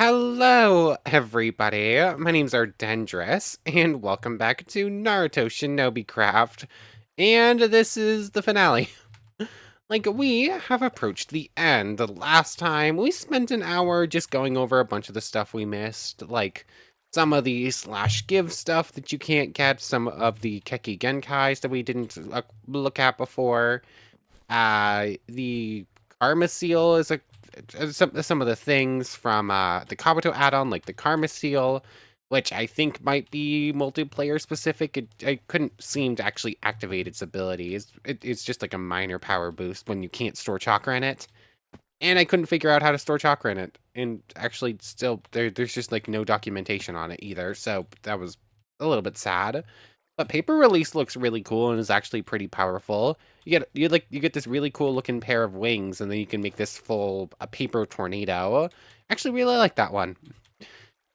Hello, everybody. My name's Ardendris, and welcome back to Naruto ShinobiCraft. And this is the finale. We have approached the end. The last time, we spent an hour just going over a bunch of the stuff we missed, like some of the slash give stuff that you can't get, some of the Kekkei Genkais that we didn't look at before. The Karma Seal is some of the things from the Kabuto add-on, like the Karma Seal, which I think might be multiplayer specific. I couldn't seem to actually activate its abilities. It's just like a minor power boost when you can't store chakra in it. And I couldn't figure out how to store chakra in it. And actually, still, there's just like no documentation on it either. So that was a little bit sad. But paper release looks really cool and is actually pretty powerful. You get this really cool looking pair of wings, and then you can make this full a paper tornado. Actually, really like that one.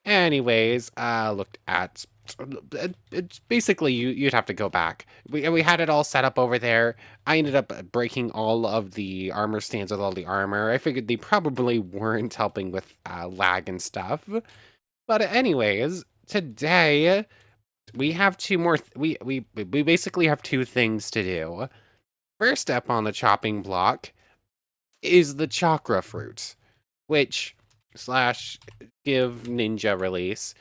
Anyways, looked at it's basically you'd have to go back. We had it all set up over there. I ended up breaking all of the armor stands with all the armor. I figured they probably weren't helping with lag and stuff. But anyways, today we have two more. We basically have two things to do. First step on the chopping block is the chakra fruit, which slash give ninja release.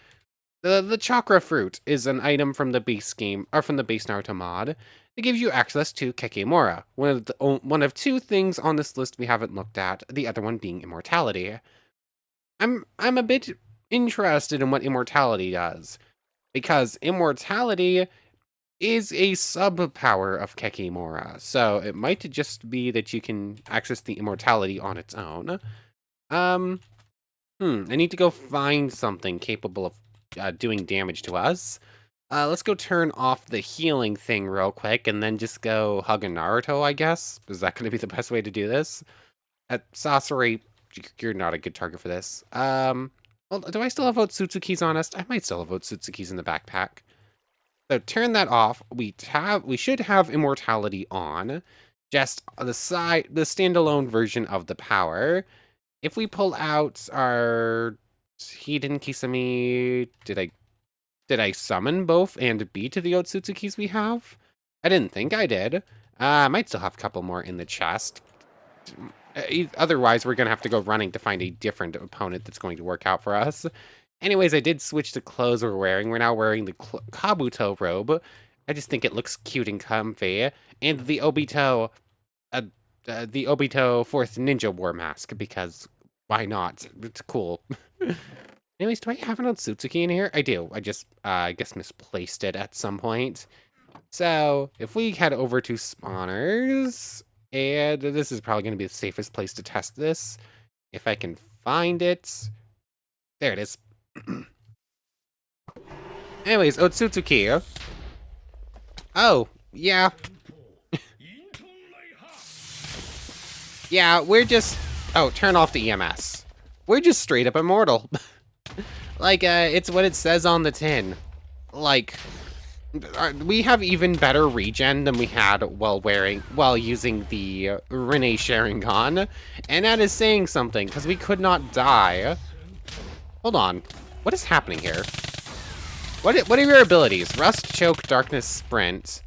The chakra fruit is an item from the base game or from the base Naruto mod that gives you access to Kekkei Mora, one of two things on this list we haven't looked at. The other one being immortality. I'm a bit interested in what immortality does, because immortality is a sub-power of Kekkei Mora, so it might just be that you can access the immortality on its own. I need to go find something capable of doing damage to us. Let's go turn off the healing thing real quick, and then just go hug a Naruto, I guess. Is that going to be the best way to do this? At Sasori, you're not a good target for this. Well, do I still have Otsutsuki's on us? I might still have Otsutsuki's in the backpack. So turn that off. We should have immortality on, just the standalone version of the power. If we pull out our Hiden Kisame, did I summon both and beat the Otsutsukis we have? I didn't think I did. I might still have a couple more in the chest. Otherwise, we're gonna have to go running to find a different opponent that's going to work out for us. Anyways, I did switch the clothes we're wearing. We're now wearing the Kabuto robe. I just think it looks cute and comfy. And the Obito 4th Ninja War mask, because why not? It's cool. Anyways, do I have an Otsutsuki in here? I do. I just, I guess misplaced it at some point. So, if we head over to spawners, and this is probably going to be the safest place to test this. If I can find it. There it is. Anyways, Otsutsuki. Oh, yeah. Yeah, we're just... Oh, turn off the EMS. We're just straight up immortal. It's what it says on the tin. We have even better regen than we had while using the Rinne Sharingan. And that is saying something, because we could not die. Hold on. What is happening here? What are your abilities? Rust, Choke, Darkness, Sprint.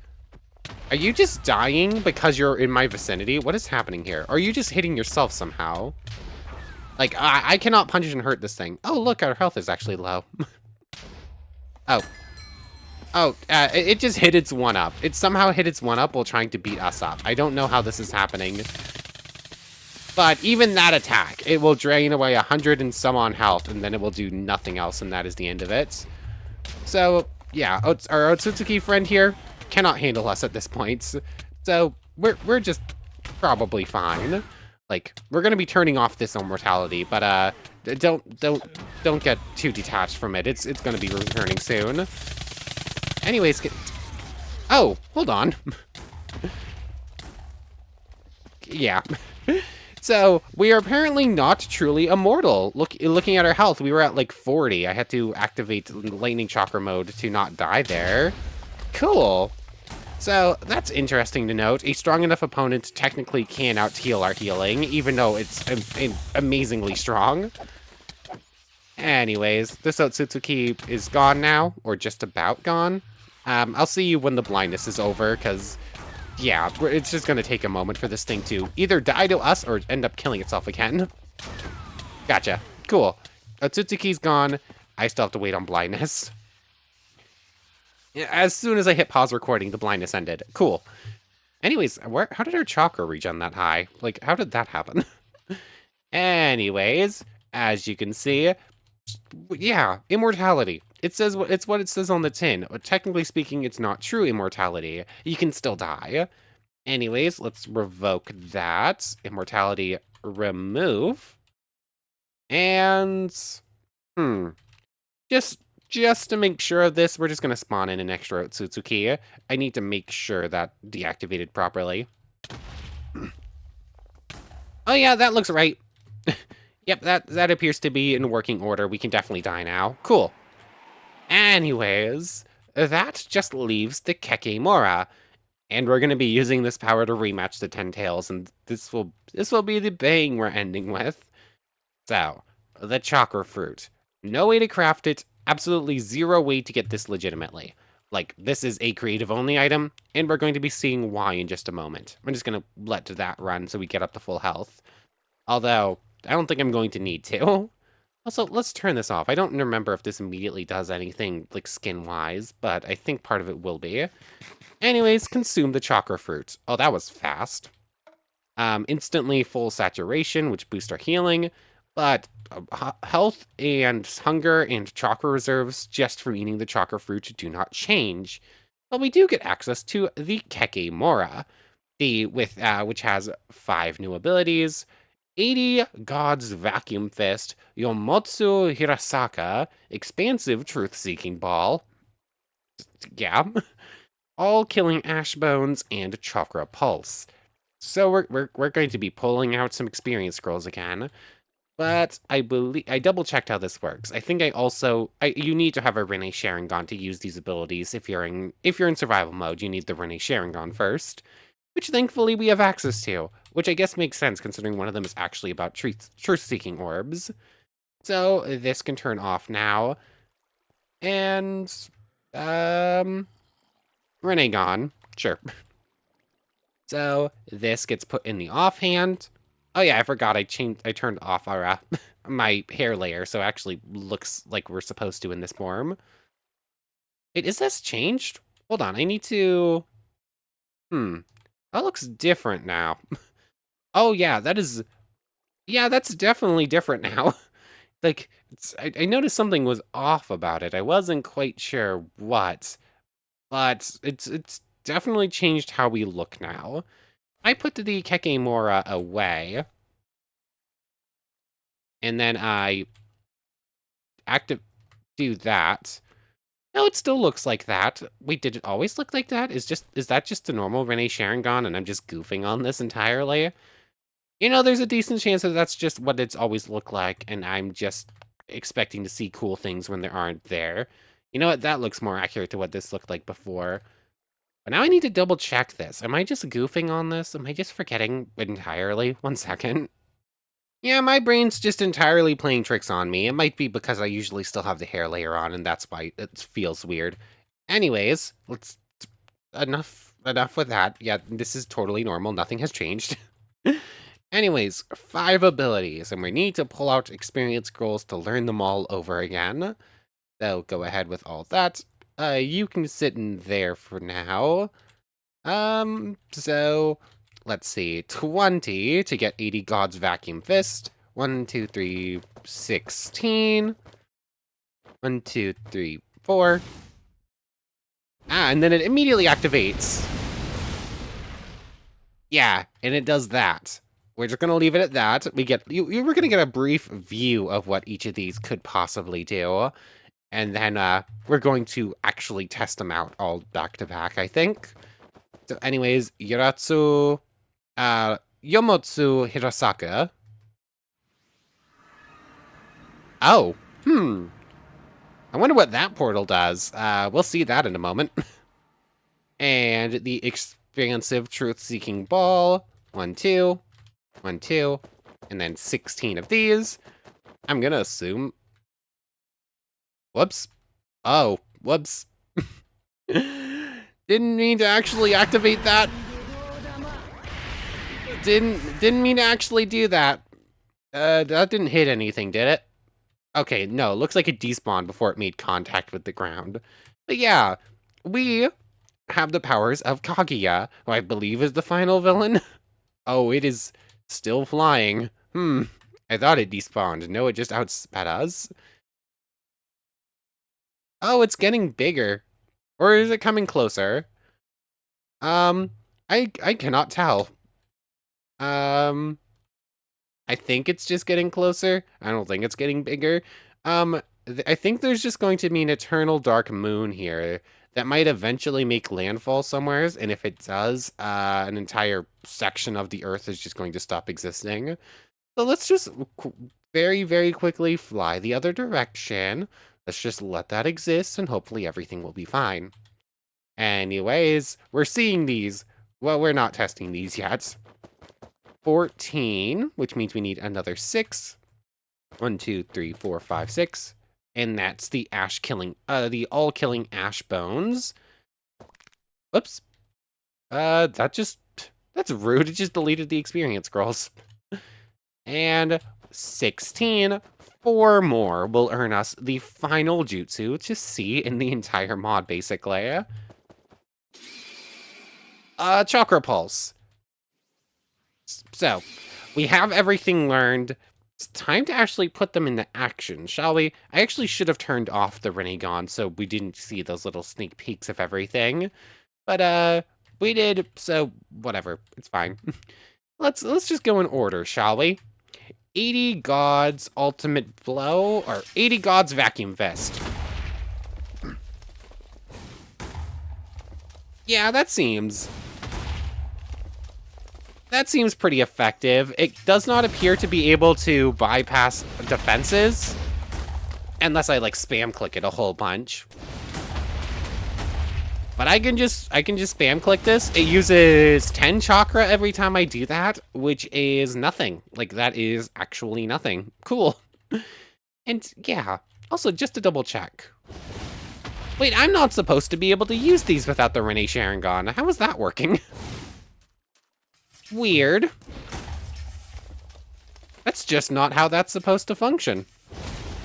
Are you just dying because you're in my vicinity? What is happening here? Or are you just hitting yourself somehow? I cannot punch and hurt this thing. Oh, look, our health is actually low. Oh. Oh, it just hit its 1-up. It somehow hit its 1-up while trying to beat us up. I don't know how this is happening. But even that attack, it will drain away 100 and some on health, and then it will do nothing else, and that is the end of it. So, yeah, our Otsutsuki friend here cannot handle us at this point. So, we're just probably fine. We're gonna be turning off this immortality, but don't get too detached from it. It's gonna be returning soon. Anyways, oh, hold on. Yeah. So, we are apparently not truly immortal. Looking at our health, we were at 40. I had to activate lightning chakra mode to not die there. Cool. So, that's interesting to note. A strong enough opponent technically can out-heal our healing, even though it's amazingly strong. Anyways, this Otsutsuki is gone now, or just about gone. I'll see you when the blindness is over, because, yeah, it's just gonna take a moment for this thing to either die to us or end up killing itself again. Gotcha. Cool. Otsutsuki's gone. I still have to wait on blindness. As soon as I hit pause recording, the blindness ended. Cool. Anyways, how did our chakra regen that high? Like, how did that happen? Anyways, as you can see, yeah, immortality. It's what it says on the tin. Technically speaking, it's not true immortality. You can still die. Anyways, let's revoke that. Immortality remove. And just just to make sure of this, we're just gonna spawn in an extra Otsutsuki. I need to make sure that deactivated properly. Oh yeah, that looks right. Yep, that appears to be in working order. We can definitely die now. Cool. Anyways, that just leaves the Kekkei Mora. And we're going to be using this power to rematch the 10 tails, and this will be the bang we're ending with. So, the Chakra Fruit. No way to craft it, absolutely zero way to get this legitimately. Like, this is a creative-only item, and we're going to be seeing why in just a moment. I'm just going to let that run so we get up to full health. Although, I don't think I'm going to need to. Also, let's turn this off. I don't remember if this immediately does anything, like, skin-wise, but I think part of it will be. Anyways, consume the chakra fruit. Oh, that was fast. Instantly full saturation, which boosts our healing, but health and hunger and chakra reserves just from eating the chakra fruit do not change. But we do get access to the Kekkei Mora, which has 5 new abilities. 80 God's Vacuum Fist, Yomotsu Hirasaka, Expansive Truth-Seeking Ball. Yeah. All killing Ash Bones and Chakra Pulse. So we're going to be pulling out some experience scrolls again. But I double-checked how this works. I think you need to have a Rene Sharingan to use these abilities. If you're in survival mode, you need the Rene Sharingan first, which thankfully we have access to, which I guess makes sense considering one of them is actually about truth-seeking orbs. So this can turn off now. And Rene gone. Sure. So this gets put in the offhand. Oh yeah, I forgot I turned off our my hair layer, so it actually looks like we're supposed to in this form. Wait, is this changed? Hold on, I need to... That looks different now. Oh yeah, that's definitely different now. Like, I noticed something was off about it. I wasn't quite sure what, but it's definitely changed how we look now. I put the Kekkei Mora away, and then I do that. No, it still looks like that. Wait, did it always look like that? Is that just the normal Rene Sharingan and I'm just goofing on this entirely? You know, there's a decent chance that that's just what it's always looked like, and I'm just expecting to see cool things when there aren't there. You know what? That looks more accurate to what this looked like before. But now I need to double check this. Am I just goofing on this? Am I just forgetting entirely? 1 second. Yeah, my brain's just entirely playing tricks on me. It might be because I usually still have the hair layer on, and that's why it feels weird. Anyways, enough with that. Yeah, this is totally normal. Nothing has changed. Anyways, 5 abilities, and we need to pull out experience scrolls to learn them all over again. So go ahead with all that. You can sit in there for now. So let's see, 20 to get 80 God's Vacuum Fist. 1, 2, 3, 16. 1, 2, 3, 4. And then it immediately activates. Yeah, and it does that. We're just gonna leave it at that. We're gonna get a brief view of what each of these could possibly do. And then we're going to actually test them out all back to back, I think. So anyways, Yomotsu Hirasaka. Oh, I wonder what that portal does. We'll see that in a moment. And the expansive truth-seeking ball. 1, 2. 1, 2. And then 16 of these. I'm gonna assume Whoops. Oh, whoops. Didn't mean to actually activate that. Didn't mean to actually do that. That didn't hit anything, did it? Okay, no, looks like it despawned before it made contact with the ground. But yeah, we have the powers of Kaguya, who I believe is the final villain. Oh, it is still flying. I thought it despawned. No, it just outsped us. Oh, it's getting bigger. Or is it coming closer? Um, I cannot tell. Um, I think it's just getting closer. I don't think it's getting bigger. I think there's just going to be an eternal dark moon here that might eventually make landfall somewheres, and if it does, an entire section of the Earth is just going to stop existing. So let's just very, very quickly fly the other direction. Let's just let that exist, and hopefully everything will be fine. Anyways, we're seeing these. Well, we're not testing these yet. 14, which means we need another 6. 1, 2, 3, 4, 5, 6. And that's the the all-killing ash bones. Whoops. That's rude. It just deleted the experience scrolls. And 16, 4 more will earn us the final jutsu to see in the entire mod, basically. Chakra Pulse. So, we have everything learned. It's time to actually put them into action, shall we? I actually should have turned off the Rinnegan so we didn't see those little sneak peeks of everything. But, we did, so whatever. It's fine. Let's just go in order, shall we? 80 Gods Ultimate Blow, or 80 Gods Vacuum Fist. Yeah, that seems pretty effective. It does not appear to be able to bypass defenses. Unless I, like, spam click it a whole bunch. But I can just spam click this. It uses 10 chakra every time I do that, which is nothing. Like, that is actually nothing. Cool. And, yeah. Also, just to double check. Wait, I'm not supposed to be able to use these without the Rinne Sharingan. How is that working? Weird. That's just not how that's supposed to function.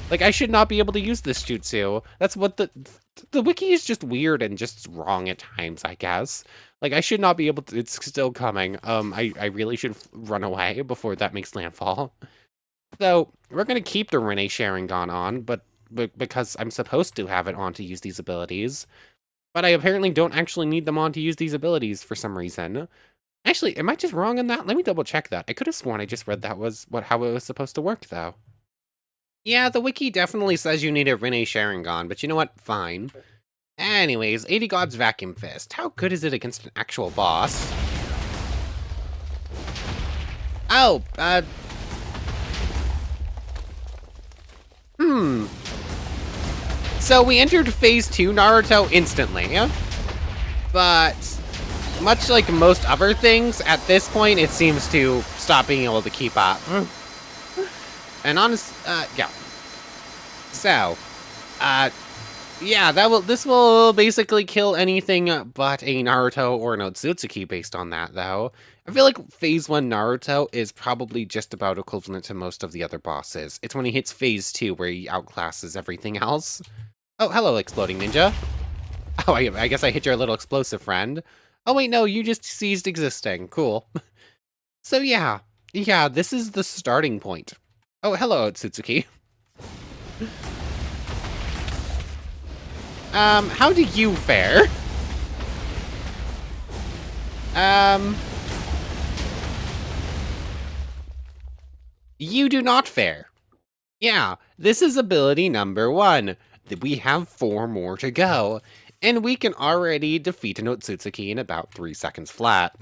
Like, I should not be able to use this jutsu. That's what the wiki is just weird and just wrong at times, I guess. Like, I should not be able to, it's still coming. I really should run away before that makes landfall. So, we're gonna keep the Rinne Sharingan on, but because I'm supposed to have it on to use these abilities. But I apparently don't actually need them on to use these abilities for some reason. Actually, am I just wrong on that? Let me double check that. I could have sworn I just read that was how it was supposed to work, though. Yeah, the wiki definitely says you need a Rinne Sharingan, but you know what? Fine. Anyways, 80 Gods Vacuum Fist. How good is it against an actual boss? Oh, So we entered Phase 2 Naruto instantly, but much like most other things, at this point it seems to stop being able to keep up. And yeah. So, yeah, this will basically kill anything but a Naruto or an Otsutsuki based on that, though. I feel like Phase 1 Naruto is probably just about equivalent to most of the other bosses. It's when he hits Phase 2 where he outclasses everything else. Oh, hello, Exploding Ninja. Oh, I guess I hit your little explosive friend. Oh, wait, no, you just ceased existing. Cool. So, yeah. Yeah, this is the starting point. Oh, hello, Otsutsuki. How do you fare? You do not fare. Yeah, this is ability number 1. We have 4 more to go, and we can already defeat an Otsutsuki in about 3 seconds flat.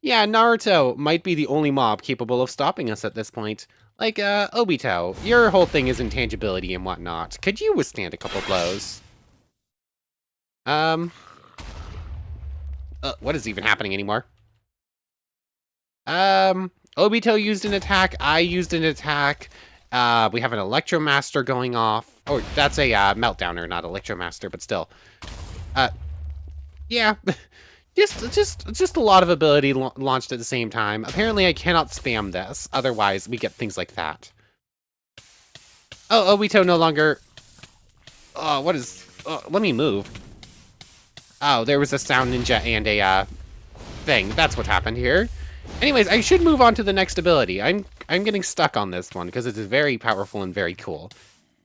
Yeah, Naruto might be the only mob capable of stopping us at this point. Like, Obito, your whole thing is intangibility and whatnot. Could you withstand a couple blows? What is even happening anymore? Obito used an attack, I used an attack, We have an Electromaster going off. Oh, that's a Meltdowner, not Electromaster, but still. Yeah. just a lot of ability launched at the same time. Apparently, I cannot spam this. Otherwise, we get things like that. Oh, Obito no longer... Oh, what is... Oh, let me move. Oh, there was a Sound Ninja and a, thing. That's what happened here. Anyways, I should move on to the next ability. I'm getting stuck on this one, because it is very powerful and very cool.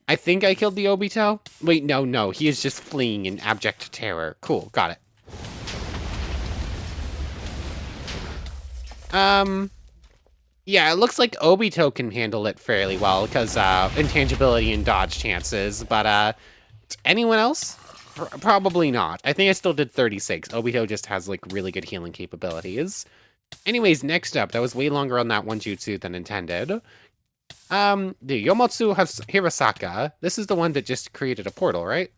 I think I killed the Obito. Wait, no. He is just fleeing in abject terror. Cool, got it. Yeah, it looks like Obito can handle it fairly well, because, intangibility and dodge chances, but, anyone else? Probably not. I think I still did 36. Obito just has, like, really good healing capabilities. Anyways, next up, that was way longer on that one jutsu than intended. The Yomotsu Hirasaka. This is the one that just created a portal, right?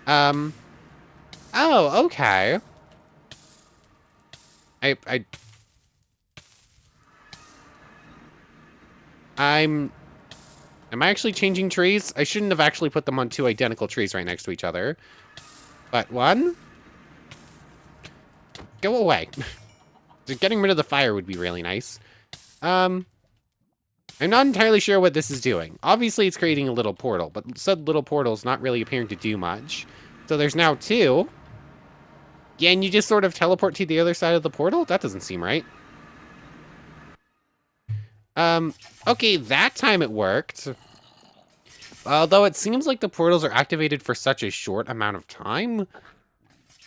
Oh, okay. Am I actually changing trees? I shouldn't have actually put them on two identical trees right next to each other. But one? Go away. Just getting rid of the fire would be really nice. I'm not entirely sure what this is doing. Obviously, it's creating a little portal, but said little portal's not really appearing to do much. So there's now two. Yeah, and you just sort of teleport to the other side of the portal? That doesn't seem right. Okay, that time it worked. Although it seems like the portals are activated for such a short amount of time.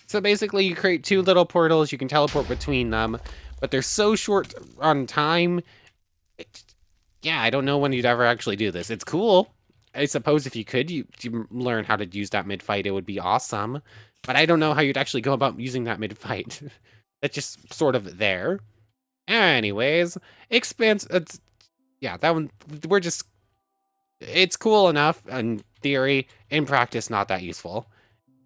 So basically, you create two little portals, you can teleport between them, but they're so short on time. Yeah, I don't know when you'd ever actually do this. It's cool. I suppose if you could, you learn how to use that mid-fight, it would be awesome. But I don't know how you'd actually go about using that mid-fight. That's just sort of there. Anyways, yeah, that one, it's cool enough in theory. In practice, not that useful.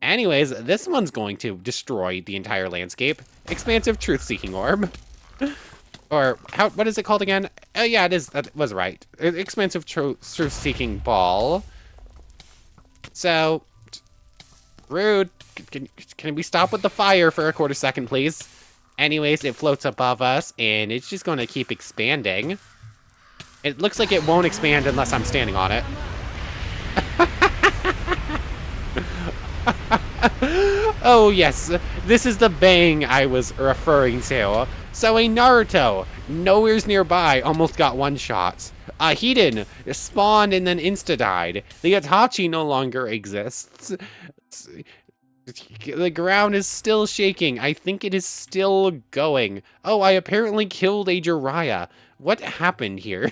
Anyways, this one's going to destroy the entire landscape. Expansive Truth-Seeking Orb. Or, what is it called again? Oh, yeah, it is. That was right. Expansive Truth-Seeking Ball. So, rude. Can we stop with the fire for a quarter second, please? Anyways, it floats above us, and it's just going to keep expanding. It looks like it won't expand unless I'm standing on it. Oh, yes. This is the bang I was referring to. So a Naruto, nowhere's nearby, almost got one shot. A Hiden spawned and then insta-died. The Itachi no longer exists. The ground is still shaking. I think it is still going. Oh, I apparently killed a Jiraiya. What happened here?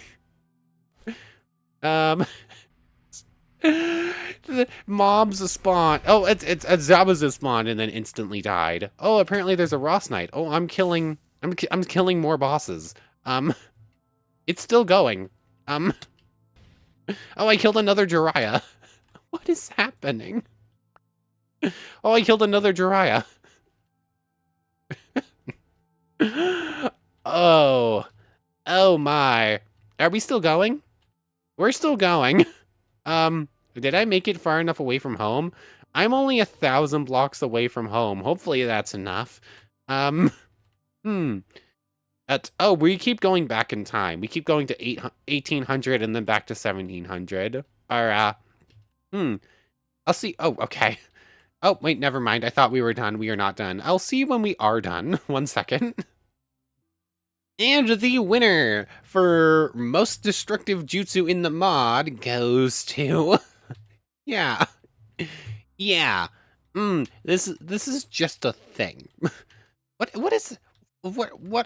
The mobs spawn. Oh, it's Zabuza spawned and then instantly died. Oh, apparently there's a Ross Knight. Oh, I'm killing more bosses. It's still going. Oh, I killed another Jiraiya. What is happening? Oh, I killed another Jiraiya. Oh. Oh my. Are we still going? We're still going. Did I make it far enough away from home? I'm only 1,000 blocks away from home. Hopefully that's enough. Oh, we keep going back in time. We keep going to 1800 and then back to 1700. I'll see. Oh, okay. Oh, wait, never mind. I thought we were done. We are not done. I'll see when we are done. 1 second. And the winner for most destructive jutsu in the mod goes to... Yeah. Yeah. This is just a thing. What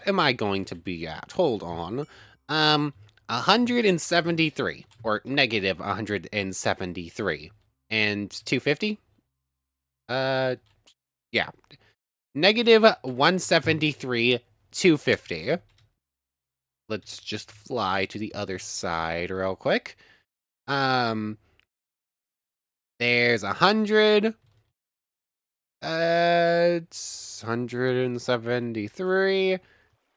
am I going to be at? Hold on. 173 or negative 173 and 250? Yeah. Negative 173, 250. Let's just fly to the other side real quick. There's 100. It's 173.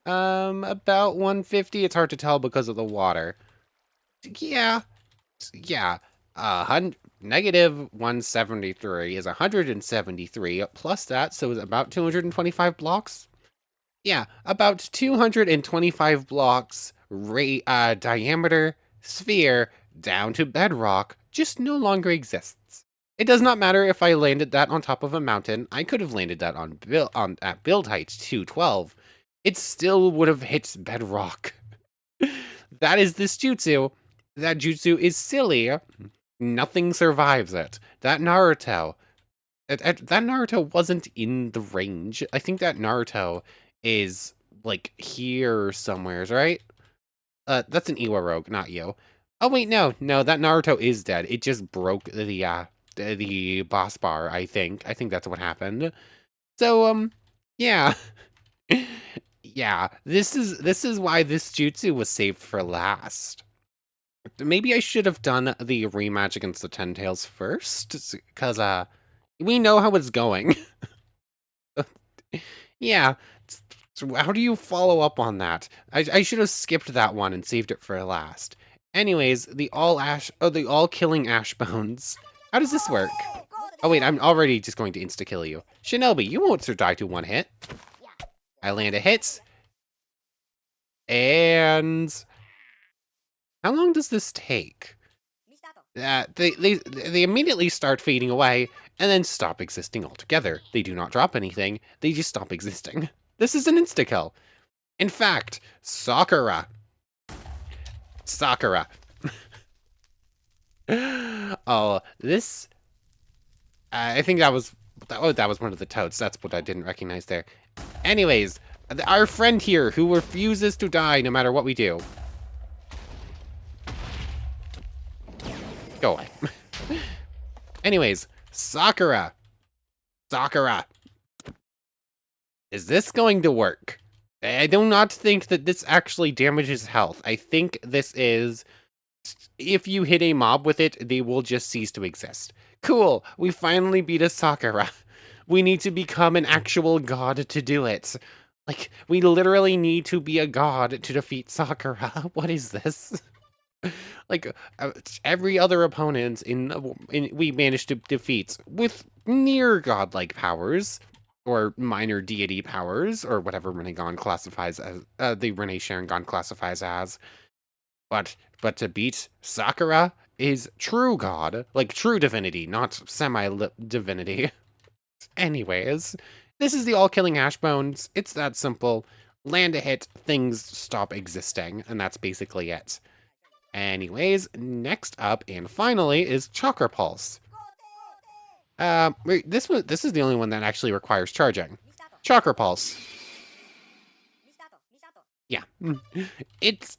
About 150. It's hard to tell because of the water. Yeah, yeah. Negative 173 is 173 plus that, so it's about 225 blocks. Yeah, about 225 blocks diameter sphere down to bedrock just no longer exists. It does not matter if I landed that on top of a mountain. I could have landed that at build height 212. It still would have hit bedrock. That is this jutsu. That jutsu is silly. Nothing survives it. That Naruto that Naruto wasn't in the range. I think that Naruto is like here somewheres, right? That's an Iwa rogue, not you. Oh wait, no, that Naruto is dead. It just broke the boss bar, I think. I think that's what happened. So yeah. Yeah, this is why this jutsu was saved for last. Maybe I should have done the rematch against the Ten Tails first, because we know how it's going. Yeah. So how do you follow up on that? I should have skipped that one and saved it for last. Anyways, the all killing ash bones. How does this work? Oh wait, I'm already just going to insta kill you. Shinobi, you won't die to one hit. I land a hit. And how long does this take? They immediately start fading away and then stop existing altogether. They do not drop anything. They just stop existing. This is an insta-kill. In fact, Sakura. Oh, this... I think that was... Oh, that was one of the toads. That's what I didn't recognize there. Anyways, our friend here who refuses to die no matter what we do. Go away. Anyways, Sakura. Is this going to work? I do not think that this actually damages health. I think this is... If you hit a mob with it, they will just cease to exist. Cool, we finally beat a Sakura. We need to become an actual god to do it. Like, we literally need to be a god to defeat Sakura. What is this? Like, every other opponent we managed to defeat with near godlike powers, or minor deity powers, or whatever Rinnegan classifies as, the Rinne Sharingan classifies as. But to beat Sakura is true god, like true divinity, not semi-divinity. Anyways, this is the all-killing ash bones. It's that simple. Land a hit, things stop existing, and that's basically it. Anyways, next up and finally is Chakra Pulse. This is the only one that actually requires charging. Chakra Pulse. Yeah.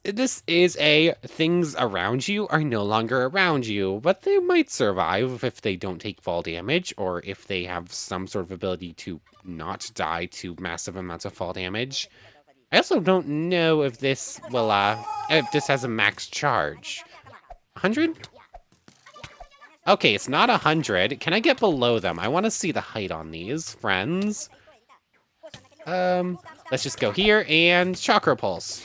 This is a things around you are no longer around you, but they might survive if they don't take fall damage, or if they have some sort of ability to not die to massive amounts of fall damage. I also don't know if this will if this has a max charge. 100? Okay, it's not 100. Can I get below them? I want to see the height on these, friends. Let's just go here and Chakra Pulse.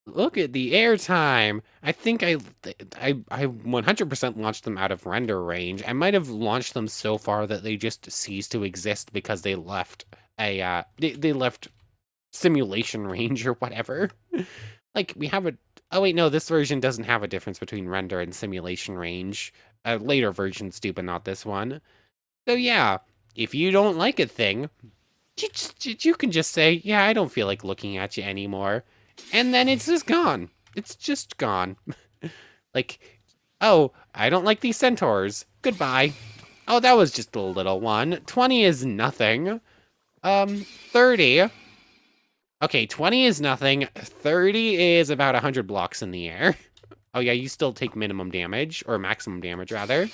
Look at the airtime. I think I 100% launched them out of render range. I might have launched them so far that they just ceased to exist because they left they left simulation range or whatever. Like, we have a... Oh, wait, no, this version doesn't have a difference between render and simulation range. Later versions do, but not this one. So, yeah, if you don't like a thing, you can just say, yeah, I don't feel like looking at you anymore. And then it's just gone. It's just gone. Like, oh, I don't like these centaurs. Goodbye. Oh, that was just a little one. 20 is nothing. 30... Okay, 20 is nothing. 30 is about 100 blocks in the air. Oh yeah, you still take minimum damage, or maximum damage, rather.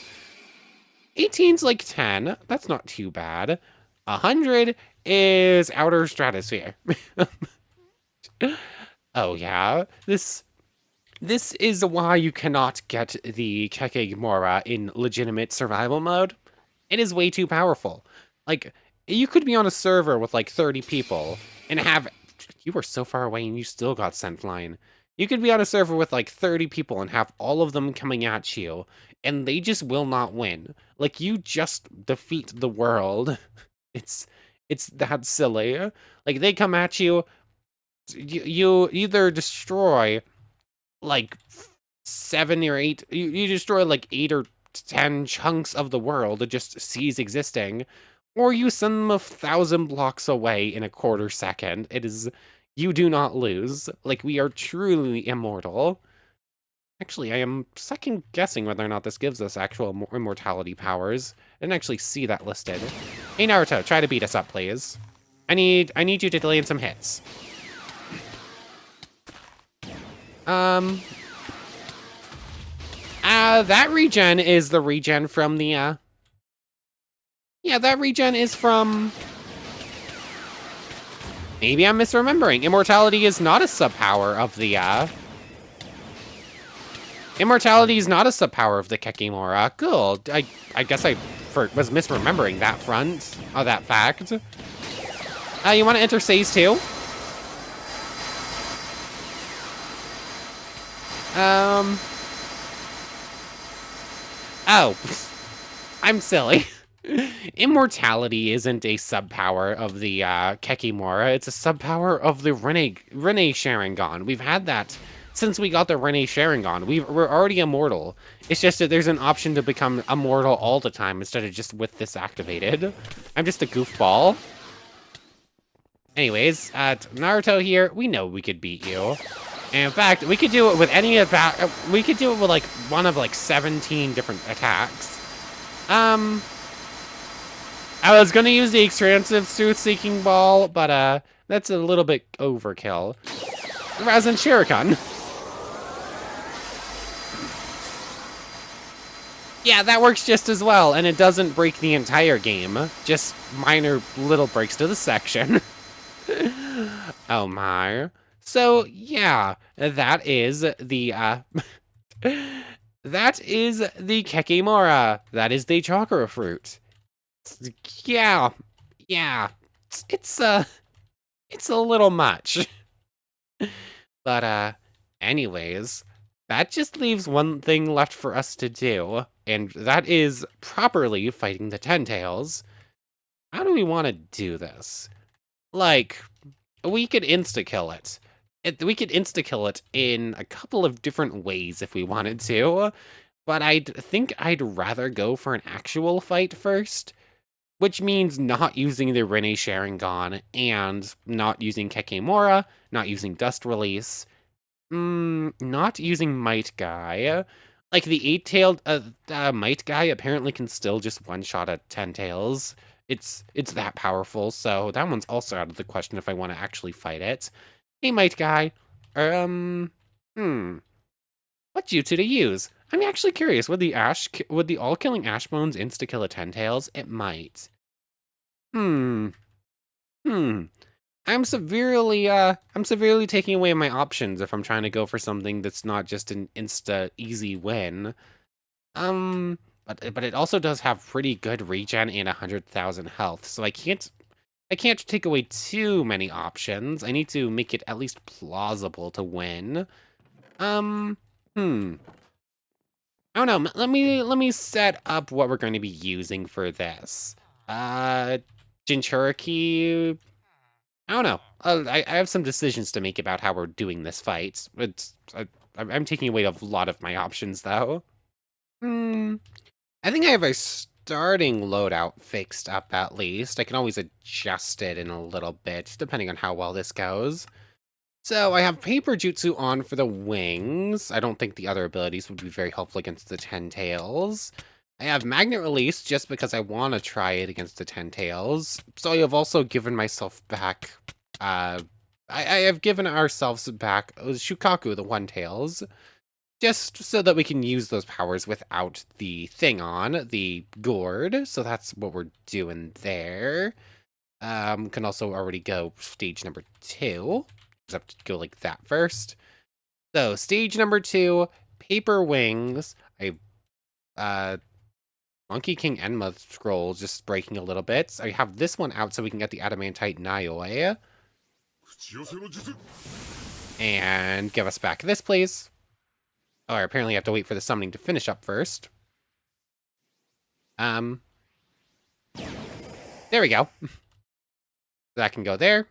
18's like 10. That's not too bad. 100 is outer stratosphere. Oh yeah, this is why you cannot get the Kekkei Mora in legitimate survival mode. It is way too powerful. Like, you could be on a server with like 30 people and have You were so far away and you still got sent flying. You could be on a server with like 30 people and have all of them coming at you, and they just will not win. Like, you just defeat the world. It's it's that silly. Like, they come at you, you either destroy like 7 or 8, you destroy like 8 or 10 chunks of the world to just cease existing, or you send them 1,000 blocks away in a quarter second. It is, you do not lose. Like, we are truly immortal. Actually, I am second guessing whether or not this gives us actual immortality powers. I didn't actually see that listed. Hey Naruto, try to beat us up, please. I need you to delay in some hits. That regen is the regen from the, yeah, that regen is from... Maybe I'm misremembering. Immortality is not a sub-power of the, Immortality is not a sub-power of the Kekkei Mora. Cool. I guess I was misremembering that that fact. You want to enter Says too? Oh, I'm silly. Immortality isn't a sub-power of the Kekkei Mora. It's a sub-power of the Rene Sharingan. We've had that since we got the Rene Sharingan. We're already immortal. It's just that there's an option to become immortal all the time instead of just with this activated. I'm just a goofball. Anyways, Naruto here, we know we could beat you. And in fact, we could do it with any of that. We could do it with like one of like 17 different attacks. I was gonna use the expansive Truth-Seeking Ball, but that's a little bit overkill. Rasen Shuriken. Yeah, that works just as well, and it doesn't break the entire game. Just minor little breaks to the section. Oh my. So, yeah, that is the, that is the Kekkei Mora. That is the Chakra fruit. Yeah, it's a little much. But, anyways, that just leaves one thing left for us to do, and that is properly fighting the Ten Tails. How do we want to do this? Like, we could insta-kill it. We could insta-kill it in a couple of different ways if we wanted to, but I think I'd rather go for an actual fight first, which means not using the Rene Sharingan and not using Kekkei Mora, not using Dust Release, not using Might Guy. Like, the 8-tailed Might Guy apparently can still just one-shot at 10 tails. It's that powerful, so that one's also out of the question if I want to actually fight it. Hey, Might Guy. What jutsu to use? I'm actually curious. Would the all-killing Ash Bones insta-kill a 10 tails? It might. I'm severely taking away my options if I'm trying to go for something that's not just an insta easy win. But it also does have pretty good regen and 100,000 health, so I can't take away too many options. I need to make it at least plausible to win. I don't know. Let me set up what we're going to be using for this. Jinchuriki. I don't know. I have some decisions to make about how we're doing this fight. I'm taking away a lot of my options though. I think I have a starting loadout fixed up at least. I can always adjust it in a little bit, depending on how well this goes. So I have Paper Jutsu on for the wings. I don't think the other abilities would be very helpful against the 10 tails. I have Magnet Release just because I want to try it against the 10 tails. So I have also given myself back, I have given ourselves back Shukaku, the 1 tails. Just so that we can use those powers without the thing on, the gourd. So that's what we're doing there. Can also already go stage number 2. Just have to go like that first. So stage number 2, Paper Wings. Monkey King Enma scrolls just breaking a little bit. So I have this one out so we can get the Adamantite Naioi. And give us back this, please. Oh, I apparently have to wait for the summoning to finish up first. There we go. That can go there.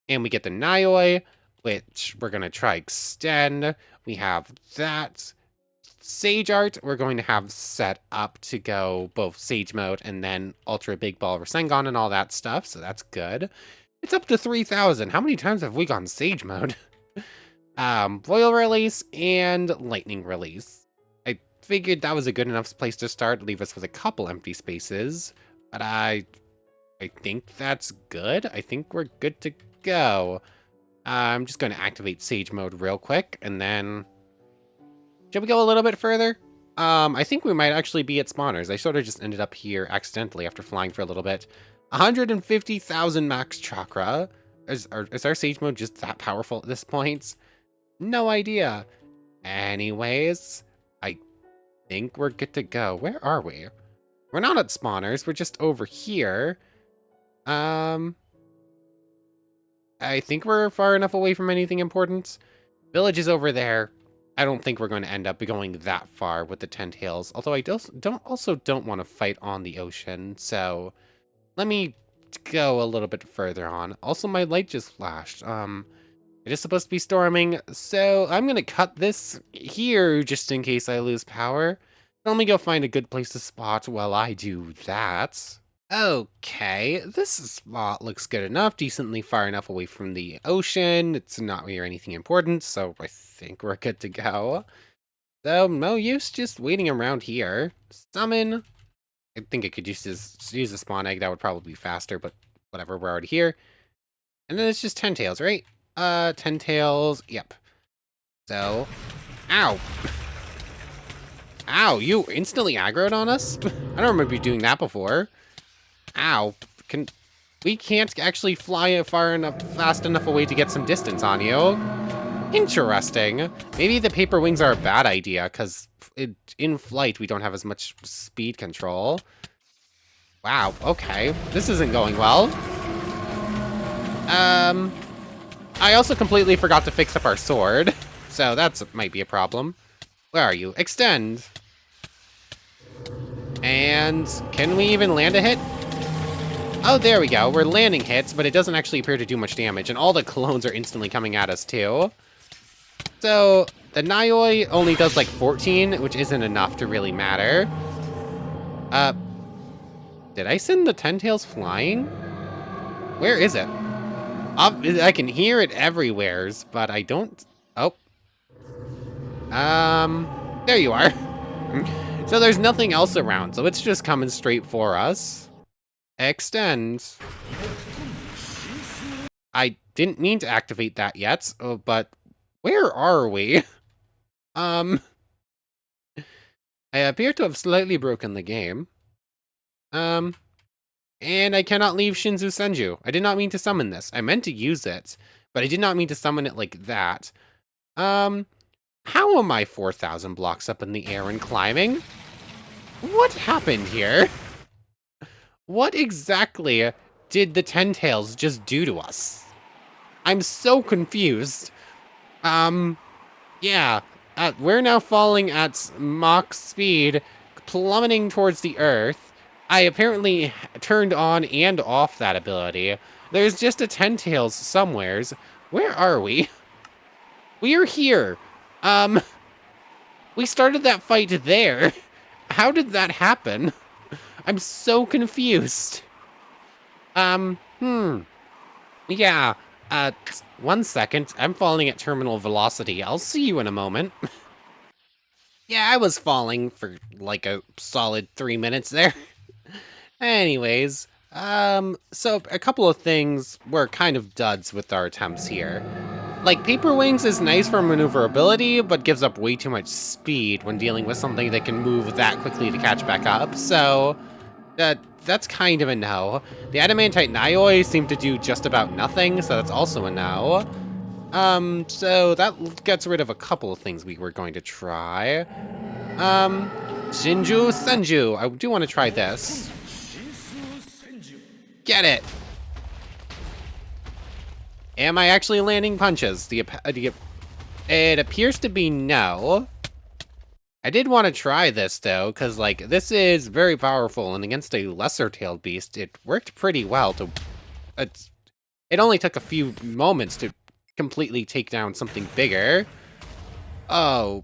And we get the Nioi, which we're going to try extend. We have that. Sage Art, we're going to have set up to go both Sage Mode and then Ultra Big Ball Rasengan and all that stuff, so that's good. It's up to 3,000. How many times have we gone Sage Mode? Boil Release and Lightning Release. I figured that was a good enough place to start, leave us with a couple empty spaces, but I think that's good. I think we're good to go. I'm just going to activate Sage Mode real quick, and then... Should we go a little bit further? I think we might actually be at spawners. I sort of just ended up here accidentally after flying for a little bit. 150,000 max chakra. Is our Sage Mode just that powerful at this point? No idea. Anyways, I think we're good to go. Where are we? We're not at spawners. We're just over here. I think we're far enough away from anything important. Village is over there. I don't think we're going to end up going that far with the 10 tails. Although I don't want to fight on the ocean. So let me go a little bit further on. Also, my light just flashed. It is supposed to be storming, so I'm going to cut this here just in case I lose power. Let me go find a good place to spot while I do that. Okay, this spot looks good enough, decently far enough away from the ocean. It's not near anything important, so I think we're good to go. So, no use just waiting around here. Summon. I think I could use a spawn egg. That would probably be faster, but whatever, we're already here. And then it's just 10 tails, right? 10 tails, yep. So, ow. Ow, you instantly aggroed on us? I don't remember you doing that before. Ow. We can't actually fly fast enough away to get some distance on you. Interesting. Maybe the paper wings are a bad idea, because in flight we don't have as much speed control. Wow, okay. This isn't going well. I also completely forgot to fix up our sword, so that might be a problem. Where are you? Extend. And can we even land a hit? Oh, there we go. We're landing hits, but it doesn't actually appear to do much damage, and all the clones are instantly coming at us, too. So, the Nioi only does, like, 14, which isn't enough to really matter. Did I send the 10 tails flying? Where is it? I can hear it everywheres, but I don't... Oh. There you are. So there's nothing else around, so it's just coming straight for us. Extend. I didn't mean to activate that yet, but where are we? I appear to have slightly broken the game. And I cannot leave Shinzu Senju. I did not mean to summon this. I meant to use it, but I did not mean to summon it like that. How am I 4,000 blocks up in the air and climbing? What happened here? What exactly did the 10 tails just do to us? I'm so confused. Yeah, we're now falling at Mach speed, plummeting towards the earth. I apparently turned on and off that ability. There's just a 10 tails somewheres. Where are we? We are here. We started that fight there. How did that happen? I'm so confused. Yeah, 1 second. I'm falling at terminal velocity. I'll see you in a moment. Yeah, I was falling for like a solid 3 minutes there. Anyways, so a couple of things were kind of duds with our attempts here. Like, Paper Wings is nice for maneuverability, but gives up way too much speed when dealing with something that can move that quickly to catch back up, so that's kind of a no. The Adamantite Nioi seem to do just about nothing, so that's also a no. So that gets rid of a couple of things we were going to try. Shinju Senju, I do want to try this. Get it! Am I actually landing punches? It appears to be no. I did want to try this, though, because, like, this is very powerful, and against a lesser-tailed beast, it worked pretty well to... It only took a few moments to completely take down something bigger. Oh.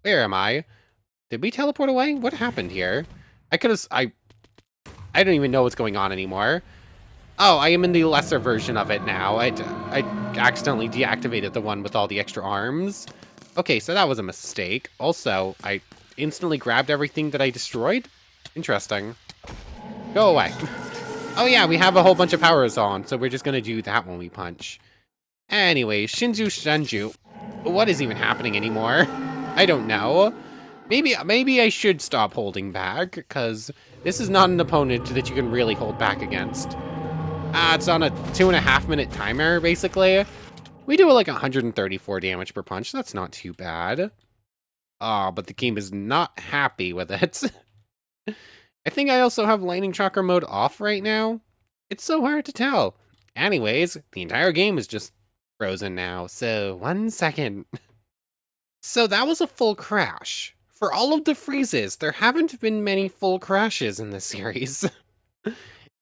Where am I? Did we teleport away? What happened here? I don't even know what's going on anymore. Oh, I am in the lesser version of it now. I accidentally deactivated the one with all the extra arms. Okay, so that was a mistake. Also, I instantly grabbed everything that I destroyed? Interesting. Go away. Oh yeah, we have a whole bunch of powers on, so we're just gonna do that when we punch. Anyway, Shenju. What is even happening anymore? I don't know. Maybe I should stop holding back, because this is not an opponent that you can really hold back against. It's on a 2.5 minute timer, basically. We do like 134 damage per punch. That's not too bad. But the game is not happy with it. I think I also have Lightning Chakra mode off right now. It's so hard to tell. Anyways, the entire game is just frozen now, so 1 second. So that was a full crash. For all of the freezes, there haven't been many full crashes in this series.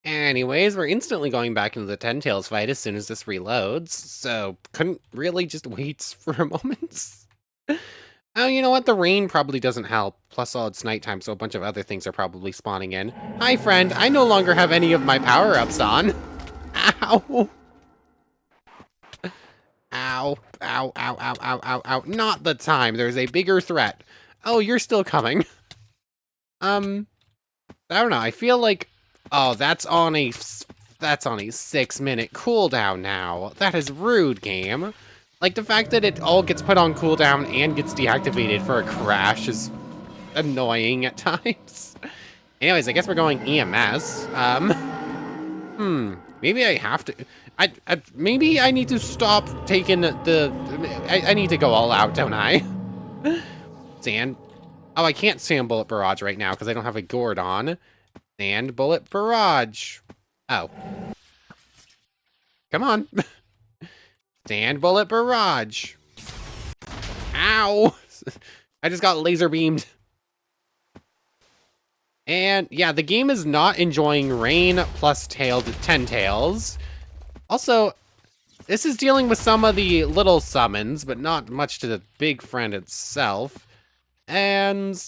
Anyways, we're instantly going back into the Ten Tails fight as soon as this reloads, so couldn't really just wait for a moment. Oh, you know what? The rain probably doesn't help. Plus, it's nighttime, so a bunch of other things are probably spawning in. Hi, friend. I no longer have any of my power-ups on. Ow. Ow. Ow, ow, ow, ow, ow, ow. Not the time. There's a bigger threat. Oh, you're still coming. I don't know. I feel like... Oh, that's on a 6-minute cooldown now. That is rude, game. Like, the fact that it all gets put on cooldown and gets deactivated for a crash is annoying at times. Anyways, I guess we're going EMS. Maybe I have to... maybe I need to stop taking the... I need to go all out, don't I? Sand. Oh, I can't Sand Bullet Barrage right now because I don't have a gourd on. Sand Bullet Barrage. Oh. Come on. Sand Bullet Barrage. Ow! I just got laser beamed. And yeah, the game is not enjoying rain plus Ten Tails. Also, this is dealing with some of the little summons, but not much to the big friend itself. And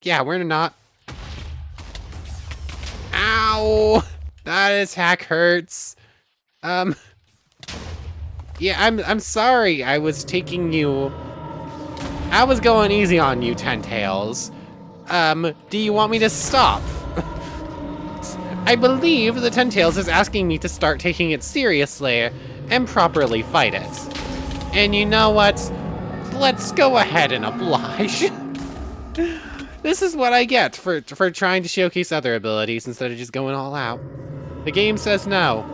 yeah, we're not... Ow! That attack hurts. Yeah, I'm sorry. I was taking you... I was going easy on you, Ten Tails. Do you want me to stop? I believe the Ten Tails is asking me to start taking it seriously and properly fight it. And you know what? Let's go ahead and oblige. This is what I get for trying to showcase other abilities instead of just going all out. The game says no.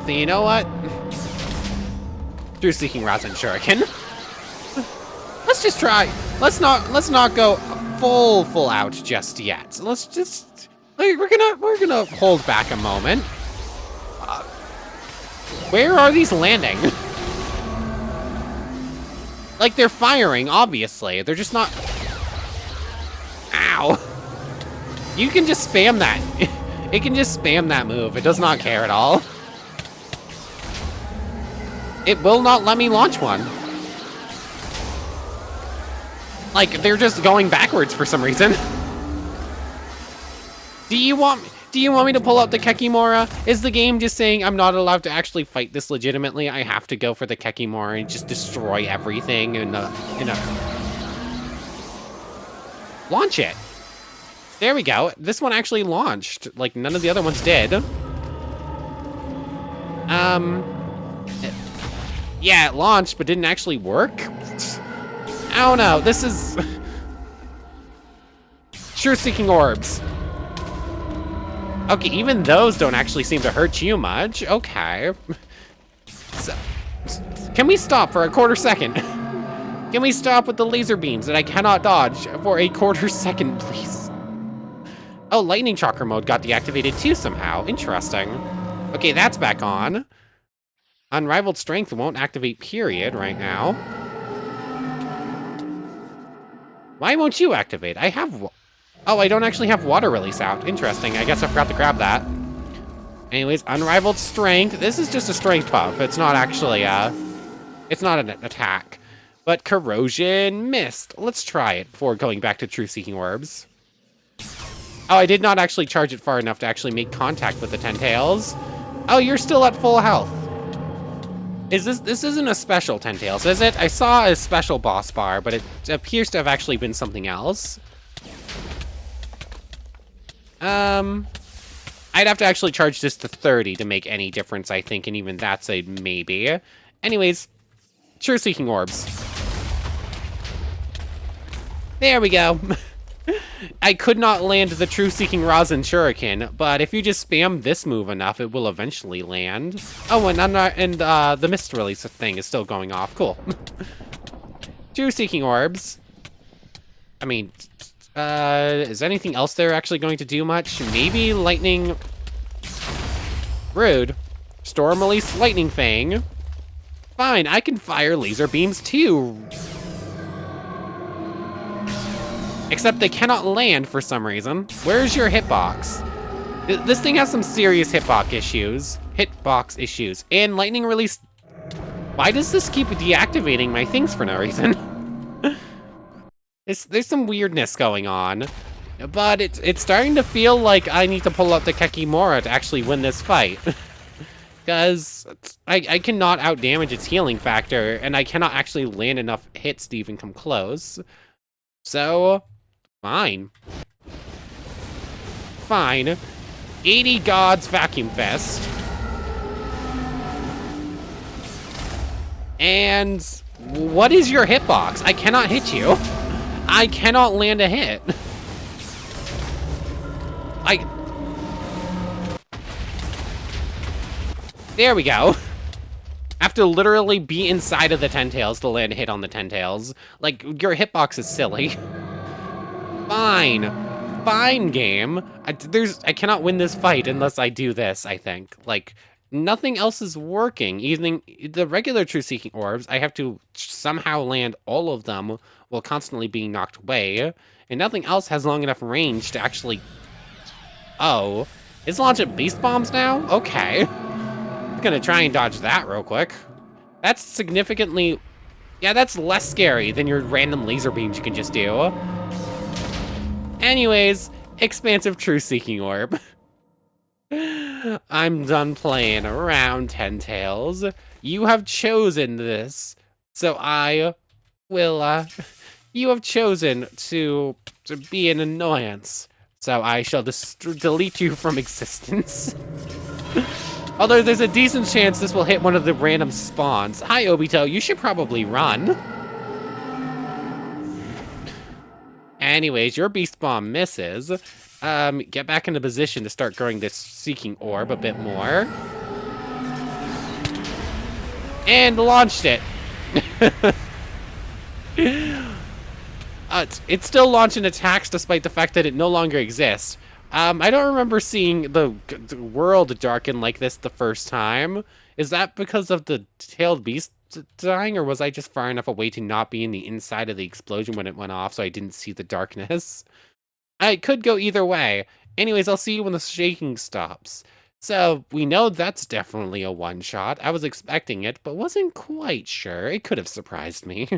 So you know what? Through Seeking Rasen Shuriken. Let's just try. Let's not go full out just yet. Let's just we're gonna hold back a moment. Where are these landing? Like, they're firing, obviously. They're just not... Ow. You can just spam that. It can just spam that move. It does not care at all. It will not let me launch one. Like, they're just going backwards for some reason. Do you want me to pull out the Kekkei Mora? Is the game just saying I'm not allowed to actually fight this legitimately? I have to go for the Kekkei Mora and just destroy everything in a... Launch it. There we go. This one actually launched. Like, none of the other ones did. Yeah, it launched, but didn't actually work. I don't know. This is... Sure-seeking orbs. Okay, even those don't actually seem to hurt you much. Okay. So, can we stop for a quarter second? Can we stop with the laser beams that I cannot dodge for a quarter second, please? Oh, Lightning Chakra mode got deactivated too somehow. Interesting. Okay, that's back on. Unrivaled Strength won't activate, period, right now. Why won't you activate? I have... Oh, I don't actually have Water Release out. Interesting. I guess I forgot to grab that. Anyways, Unrivaled Strength. This is just a strength buff. It's not actually, it's not an attack. But Corrosion Mist. Let's try it before going back to Truth Seeking Orbs. Oh, I did not actually charge it far enough to actually make contact with the Tentails. Oh, you're still at full health. This isn't a special Tentails, is it? I saw a special boss bar, but it appears to have actually been something else. I'd have to actually charge this to 30 to make any difference, I think, and even that's a maybe. Anyways, Truth Seeking Orbs. There we go. I could not land the Truth Seeking Rosin Shuriken, but if you just spam this move enough, it will eventually land. Oh, and the Mist Release thing is still going off. Cool. Truth Seeking Orbs. I mean, is anything else there actually going to do much? Maybe Lightning... Rude. Storm Release Lightning Fang. Fine, I can fire laser beams too. Except they cannot land for some reason. Where's your hitbox? This thing has some serious hitbox issues. And lightning release... Why does this keep deactivating my things for no reason? There's some weirdness going on. But it's starting to feel like I need to pull out the Kekkei Mora to actually win this fight. Because I cannot outdamage its healing factor, and I cannot actually land enough hits to even come close. So... Fine. 80 Gods Vacuum Fest. And what is your hitbox? I cannot hit you. I cannot land a hit. There we go. I have to literally be inside of the Tentails to land a hit on the Tentails. Like, your hitbox is silly. Fine game. I cannot win this fight unless I do this, I think. Like, nothing else is working. Even the regular Truth Seeking Orbs, I have to somehow land all of them while constantly being knocked away. And nothing else has long enough range to actually... Oh. It's launching Beast Bombs now? Okay. I'm gonna try and dodge that real quick. That's significantly... Yeah, that's less scary than your random laser beams you can just do. Anyways, Expansive Truth Seeking Orb. I'm done playing around, Tentails. You have chosen this, so I will, you have chosen to be an annoyance, so I shall delete you from existence. Although there's a decent chance this will hit one of the random spawns. Hi, Obito, you should probably run. Anyways, your Beast Bomb misses. Get back into position to start growing this Seeking Orb a bit more. And launched it. It's still launching attacks despite the fact that it no longer exists. I don't remember seeing the world darken like this the first time. Is that because of the tailed beast dying, or was I just far enough away to not be in the inside of the explosion when it went off, so I didn't see the darkness? I could go either way. Anyways, I'll see you when the shaking stops. So, we know that's definitely a one-shot. I was expecting it, but wasn't quite sure. It could have surprised me.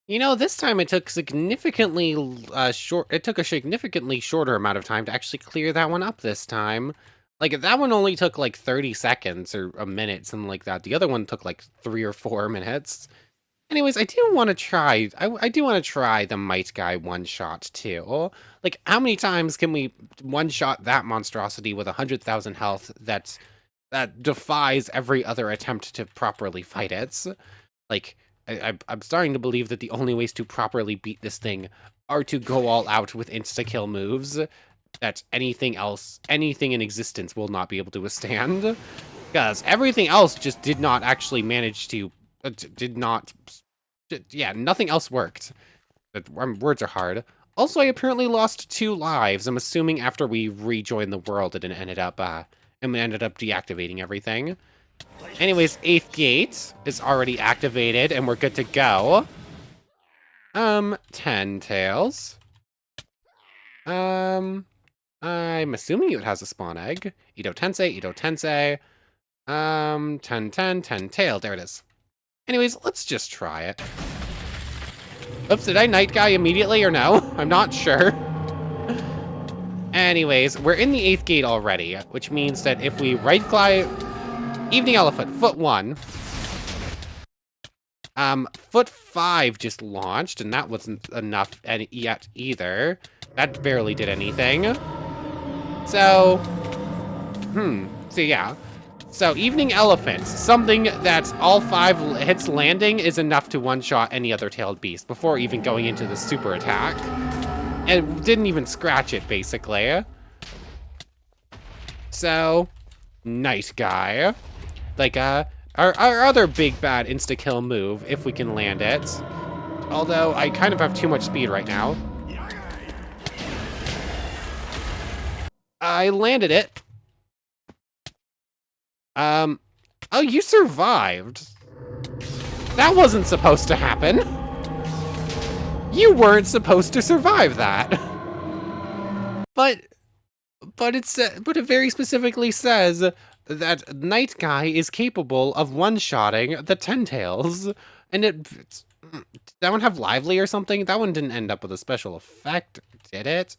You know, this time it took significantly it took a significantly shorter amount of time to actually clear that one up this time. Like, that one only took like 30 seconds or a minute, something like that. The other one took like 3 or 4 minutes. Anyways, I do want to try, I do want to try the Might Guy one-shot too. Like, how many times can we one-shot that monstrosity with 100,000 health that defies every other attempt to properly fight it? Like, I'm starting to believe that the only ways to properly beat this thing are to go all out with insta-kill moves that anything in existence will not be able to withstand. Because everything else just did not actually manage to, yeah, nothing else worked. But words are hard. Also, I apparently lost 2 lives. I'm assuming after we rejoined the world, it ended up deactivating everything. Anyways, 8th gate is already activated, and we're good to go. 10 tails. I'm assuming it has a spawn egg. Ito Tensei, Ito Tensei. 10, 10, 10 tail. There it is. Anyways, let's just try it. Oops, did I Night Guy immediately or no? I'm not sure. Anyways, we're in the 8th gate already, which means that if we right-click Evening Elephant, foot 1. Foot 5 just launched, and that wasn't enough yet either. That barely did anything. So, so yeah. So, Evening Elephant, something that all 5 hits landing is enough to one-shot any other tailed beast before even going into the super attack. And didn't even scratch it, basically. So, Night Guy. Like, our other big bad insta-kill move, if we can land it. Although, I kind of have too much speed right now. I landed it. Oh, you survived. That wasn't supposed to happen. You weren't supposed to survive that. But it very specifically says that Night Guy is capable of one-shotting the 10 tails. And did that one have Lively or something? That one didn't end up with a special effect, did it?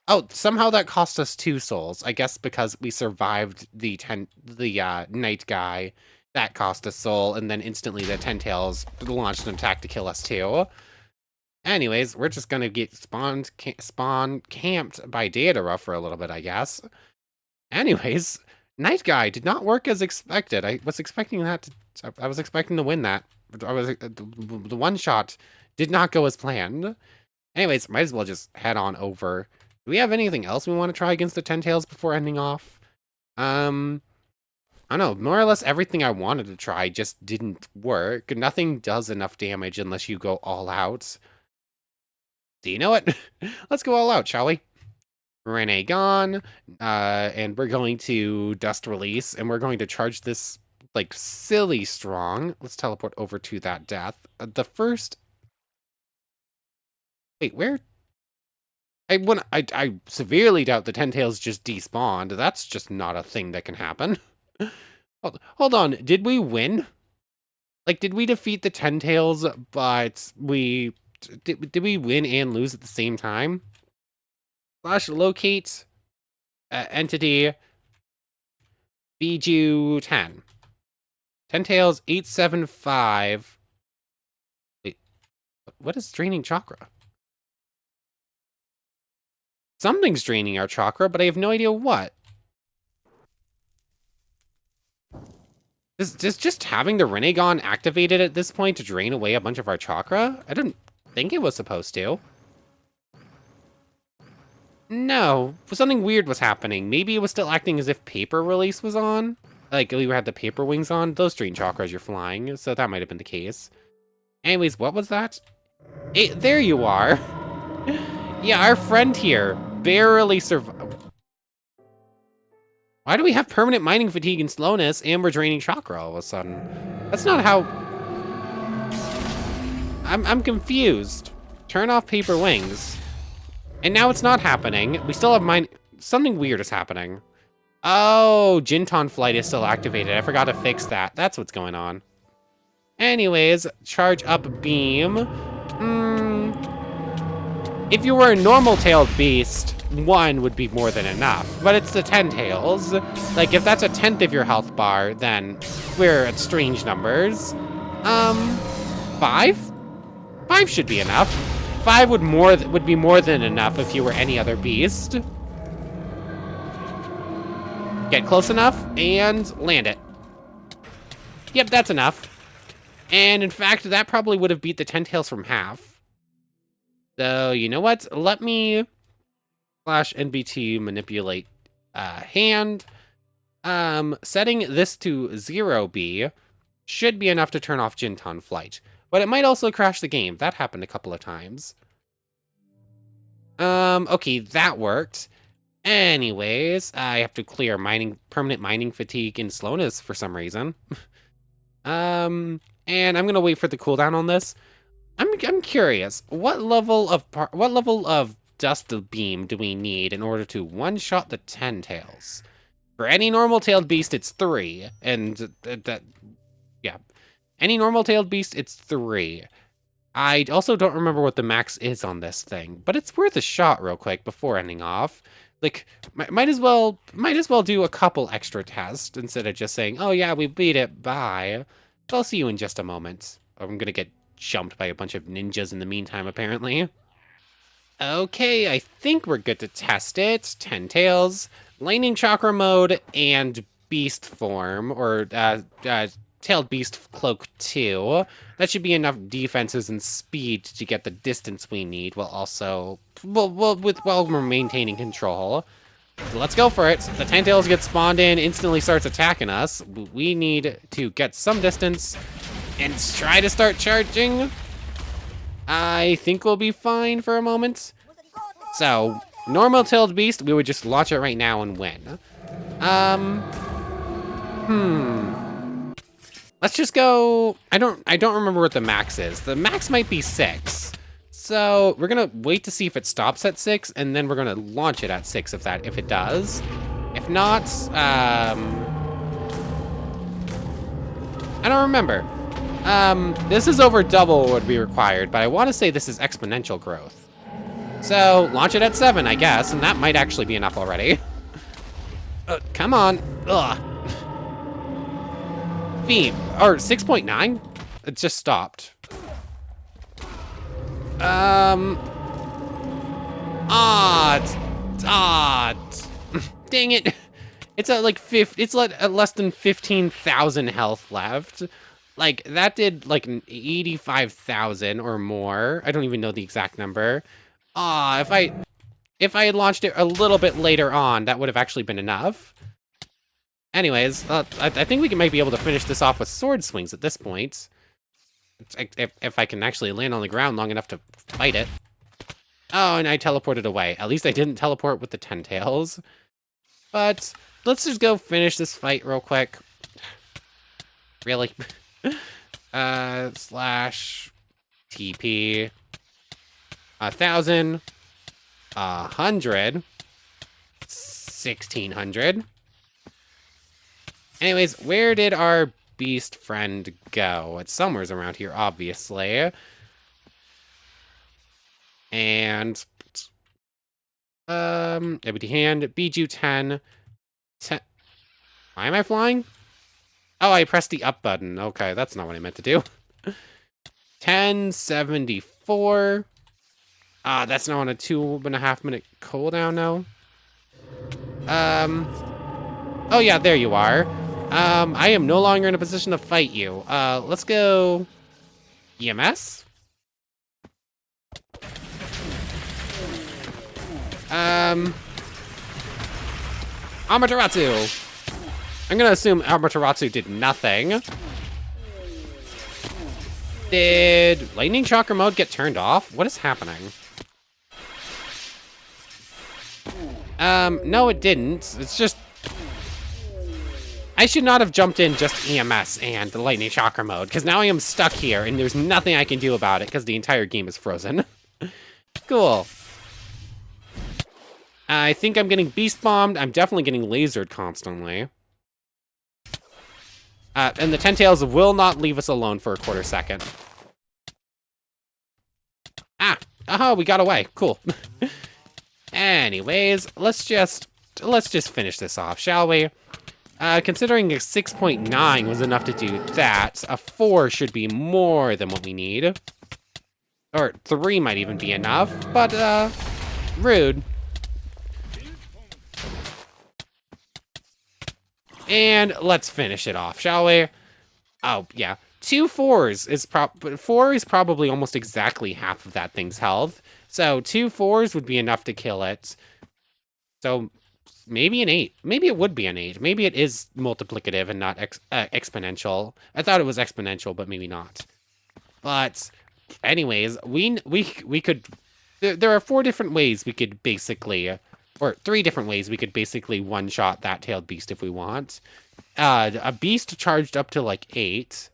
Oh, somehow that cost us 2 souls. I guess because we survived the Night Guy. That cost us soul, and then instantly the 10 tails launched an attack to kill us too. Anyways, we're just gonna get spawn camped by Deidara for a little bit, I guess. Anyways, Night Guy did not work as expected. I was expecting to win that. The one shot did not go as planned. Anyways, might as well just head on over. Do we have anything else we want to try against the 10 tails before ending off? I don't know. More or less everything I wanted to try just didn't work. Nothing does enough damage unless you go all out. Do you know what? Let's go all out, shall we? Renee gone, and we're going to Dust Release, and we're going to charge this, like, silly strong. Let's teleport over to that death. The first... Wait, where... I severely doubt the 10 tails just despawned. That's just not a thing that can happen. Hold on, did we win? Like, did we defeat the 10 tails, but we... Did we win and lose at the same time? / locate entity Biju 10. 10 tails 875. Wait, what is draining chakra? Something's draining our chakra, but I have no idea what. Is just having the Renegon activated at this point to drain away a bunch of our chakra? I didn't think it was supposed to. No, something weird was happening. Maybe it was still acting as if paper release was on. Like, we had the paper wings on. Those drain chakras, you're flying, so that might have been the case. Anyways, what was that? There you are. Yeah, our friend here barely survived. Why do we have permanent mining fatigue and slowness, and we're draining chakra all of a sudden? That's not how... I'm confused. Turn off paper wings. And now it's not happening. We still have mine... Something weird is happening. Oh, Jinton Flight is still activated. I forgot to fix that. That's what's going on. Anyways, charge up beam. If you were a normal-tailed beast, 1 would be more than enough. But it's the 10 tails. Like, if that's a 10th of your health bar, then we're at strange numbers. 5? 5 should be enough. 5 would be more than enough if you were any other beast. Get close enough and land it. Yep, that's enough. And in fact, that probably would have beat the 10 tails from half. So, you know what? Let me /NBT manipulate hand. Setting this to 0B should be enough to turn off Jinton Flight. But it might also crash the game. That happened a couple of times. Okay, that worked. Anyways, I have to clear permanent mining fatigue and slowness for some reason. And I'm gonna wait for the cooldown on this. I'm curious, what level of dust beam do we need in order to one-shot the 10 tails? For any normal-tailed beast, it's 3, and yeah, any normal-tailed beast, it's 3. I also don't remember what the max is on this thing, but it's worth a shot real quick before ending off. Like, might as well do a couple extra tests instead of just saying, "Oh yeah, we beat it, bye." But I'll see you in just a moment. I'm gonna get jumped by a bunch of ninjas in the meantime, apparently. Okay, I think we're good to test it. 10 tails, lightning chakra mode, and beast form, or tailed beast cloak 2. That should be enough defenses and speed to get the distance we need, while we're maintaining control. So let's go for it. The 10 tails get spawned in, instantly starts attacking us. We need to get some distance and try to start charging. I think we'll be fine for a moment. So, normal tailed beast, we would just launch it right now and win. Let's just go. I don't remember what the max is. The max might be 6. So we're gonna wait to see if it stops at 6, and then we're gonna launch it at 6 if it does. If not, I don't remember. This is over double what would be required, but I want to say this is exponential growth. So launch it at 7, I guess, and that might actually be enough already. Come on. Ugh. Beam. Or 6.9? It just stopped. Odd. Dang it. It's at like at less than 15,000 health left. Like, that did like 85,000 or more. I don't even know the exact number. If I had launched it a little bit later on, that would have actually been enough. Anyways, I think we might be able to finish this off with sword swings at this point. If I can actually land on the ground long enough to fight it. Oh, and I teleported away. At least I didn't teleport with the 10 tails. But let's just go finish this fight real quick. Really? Slash TP 1,000, 100, 1,600. Anyways, where did our beast friend go? It's somewhere around here, obviously. And empty hand, Biju 10. Why am I flying? Oh, I pressed the up button. Okay, that's not what I meant to do. 1074. That's now on a 2.5 minute cooldown now. Oh yeah, there you are. I am no longer in a position to fight you. Let's go EMS. Amaterasu. I'm gonna assume Amaterasu did nothing. Did lightning chakra mode get turned off? What is happening? No, it didn't. It's just... I should not have jumped in just EMS and the lightning chakra mode, because now I am stuck here, and there's nothing I can do about it, because the entire game is frozen. Cool. I think I'm getting beast bombed. I'm definitely getting lasered constantly. And the 10 tails will not leave us alone for a quarter second. Aha, we got away. Cool. Anyways, let's just finish this off, shall we? Considering a 6.9 was enough to do that, a 4 should be more than what we need. Or 3 might even be enough, but, rude. And let's finish it off, shall we? Oh, yeah. 2 4s is 4 is probably almost exactly half of that thing's health. So 2 4s would be enough to kill it. So maybe an 8. Maybe it would be an 8. Maybe it is multiplicative and not exponential. I thought it was exponential, but maybe not. But anyways, we could... There are 4 different ways we could basically or 3 different ways we could basically one-shot that tailed beast if we want. A beast charged up to like 8.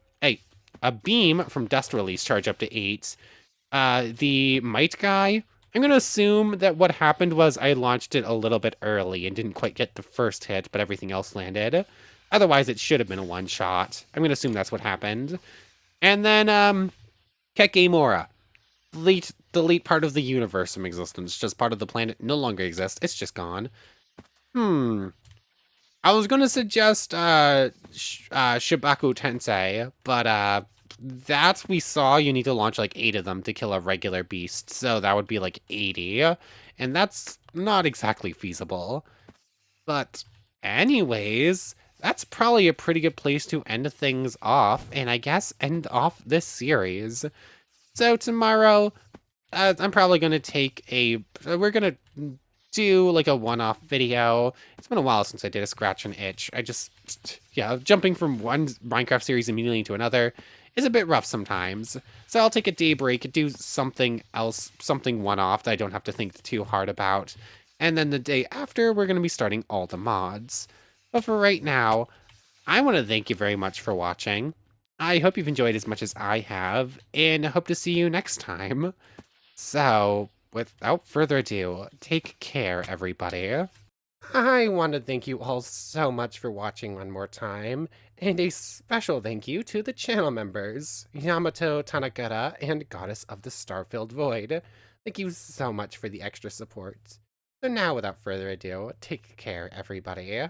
A beam from dust release charged up to 8. The might guy, I'm gonna assume that what happened was I launched it a little bit early and didn't quite get the first hit, but everything else landed. Otherwise, it should have been a one-shot. I'm gonna assume that's what happened. And then, Kekkei Mora. Delete part of the universe from existence. Just part of the planet no longer exists. It's just gone. I was gonna suggest Shibaku Tensei, but that we saw you need to launch like 8 of them to kill a regular beast, so that would be like 80, and that's not exactly feasible. But anyways, that's probably a pretty good place to end things off, and I guess end off this series. So tomorrow, I'm probably gonna we're gonna do like a one-off video. It's been a while since I did a scratch and itch. Yeah, jumping from one Minecraft series immediately to another is a bit rough sometimes. So I'll take a day break, do something else, something one-off that I don't have to think too hard about. And then the day after, we're going to be starting all the mods. But for right now, I want to thank you very much for watching. I hope you've enjoyed as much as I have, and I hope to see you next time. So, without further ado, take care, everybody. I want to thank you all so much for watching one more time, and a special thank you to the channel members, Yamato Tanagata and Goddess of the Star-Filled Void. Thank you so much for the extra support. So now, without further ado, take care, everybody.